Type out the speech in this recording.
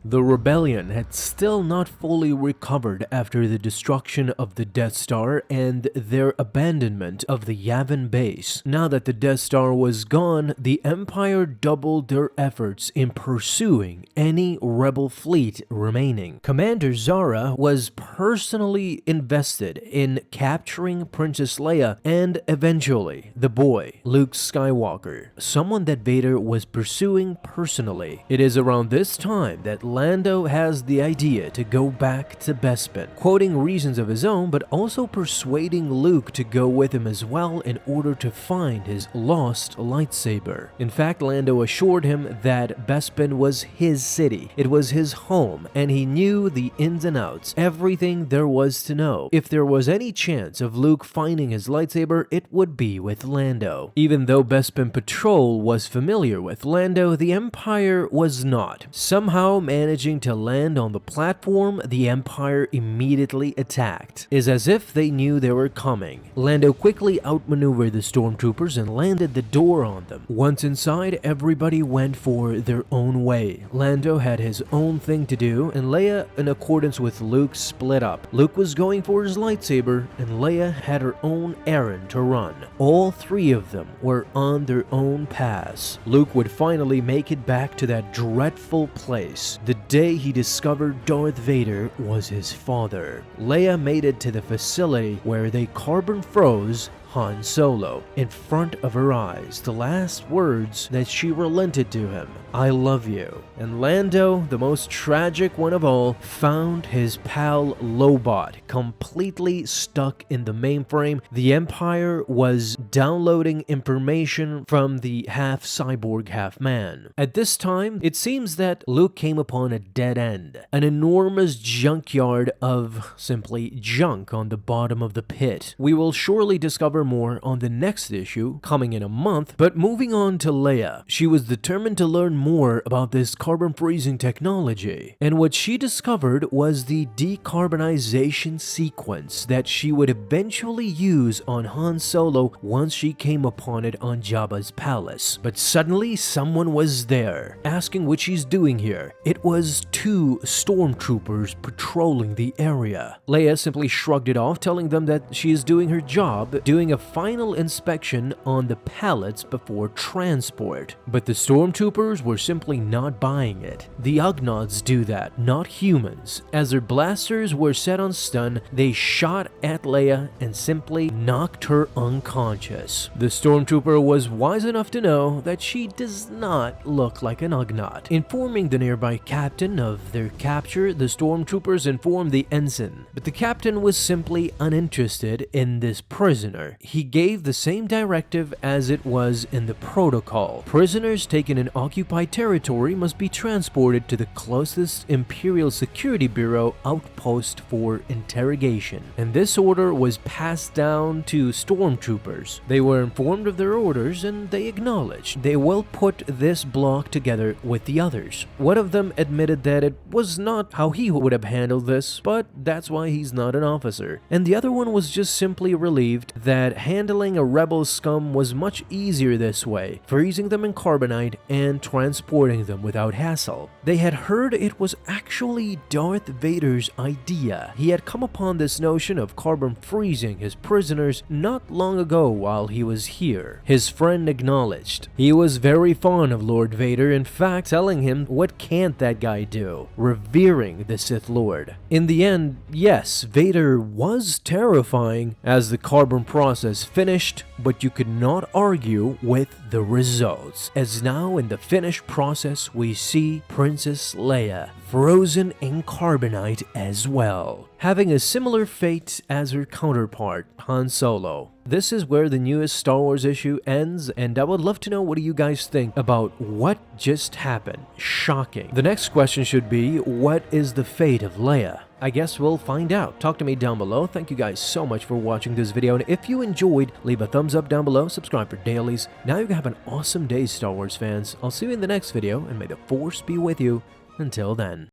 The rebellion had still not fully recovered after the destruction of the Death Star and their abandonment of the Yavin base. Now that the Death Star was gone, the Empire doubled their efforts in pursuing any rebel fleet remaining. Commander Zara was personally invested in capturing Princess Leia and eventually the boy, Luke Skywalker, someone that Vader was pursuing personally. It is around this time that Lando has the idea to go back to Bespin, quoting reasons of his own but also persuading Luke to go with him as well in order to find his lost lightsaber. In fact, Lando assured him that Bespin was his city, it was his home, and he knew the ins and outs, everything there was to know. If there was any chance of Luke finding his lightsaber, it would be with Lando. Even though Bespin Patrol was familiar with Lando, the Empire was not. Somehow managing to land on the platform, the Empire immediately attacked. It's as if they knew they were coming. Lando quickly outmaneuvered the Stormtroopers and landed the door on them. Once inside, everybody went for their own way. Lando had his own thing to do, and Leia, in accordance with Luke, split up. Luke was going for his lightsaber, and Leia had her own errand to run. All three of them were on their own paths. Luke would finally make it back to that dreadful place. The day he discovered Darth Vader was his father. Leia made it to the facility where they carbon froze Han Solo in front of her eyes. The last words that she relented to him, "I love you." And Lando, the most tragic one of all, found his pal Lobot completely stuck in the mainframe. The Empire was downloading information from the half cyborg, half man. At this time, it seems that Luke came upon a dead end, an enormous junkyard of simply junk on the bottom of the pit. We will surely discover more on the next issue, coming in a month, but moving on to Leia. She was determined to learn more about this carbon freezing technology, and what she discovered was the decarbonization sequence that she would eventually use on Han Solo once she came upon it on Jabba's palace. But suddenly someone was there, asking what she's doing here. It was two stormtroopers patrolling the area. Leia simply shrugged it off, telling them that she is doing her job, doing a final inspection on the pallets before transport. But the stormtroopers were simply not buying it. The Ugnaughts do that, not humans. As their blasters were set on stun, they shot at Leia and simply knocked her unconscious. The stormtrooper was wise enough to know that she does not look like an Ugnaught. Informing the nearby captain of their capture, the stormtroopers informed the ensign, but the captain was simply uninterested in this prisoner. He gave the same directive as it was in the protocol. Prisoners taken in occupied territory must be transported to the closest Imperial Security Bureau outpost for interrogation. And this order was passed down to stormtroopers. They were informed of their orders and they acknowledged they will put this block together with the others. One of them admitted that it was not how he would have handled this, but that's why he's not an officer. And the other one was just simply relieved that handling a rebel scum was much easier this way, freezing them in carbonite and transporting them without hassle. They had heard it was actually Darth Vader's idea. He had come upon this notion of carbon freezing his prisoners not long ago while he was here. His friend acknowledged. He was very fond of Lord Vader, in fact telling him what can't that guy do, revering the Sith Lord. In the end, yes, Vader was terrifying as the carbon process finished, but you could not argue with the results, as now in the finished process we see Princess Leia frozen in carbonite as well, having a similar fate as her counterpart Han Solo. This is where the newest Star Wars issue ends, and I would love to know what do you guys think about what just happened. Shocking. The next question should be, what is the fate of Leia? I guess we'll find out. Talk to me down below. Thank you guys so much for watching this video, and if you enjoyed, leave a thumbs up down below, subscribe for dailies. Now you can have an awesome day, Star Wars fans. I'll see you in the next video, and may the Force be with you. Until then.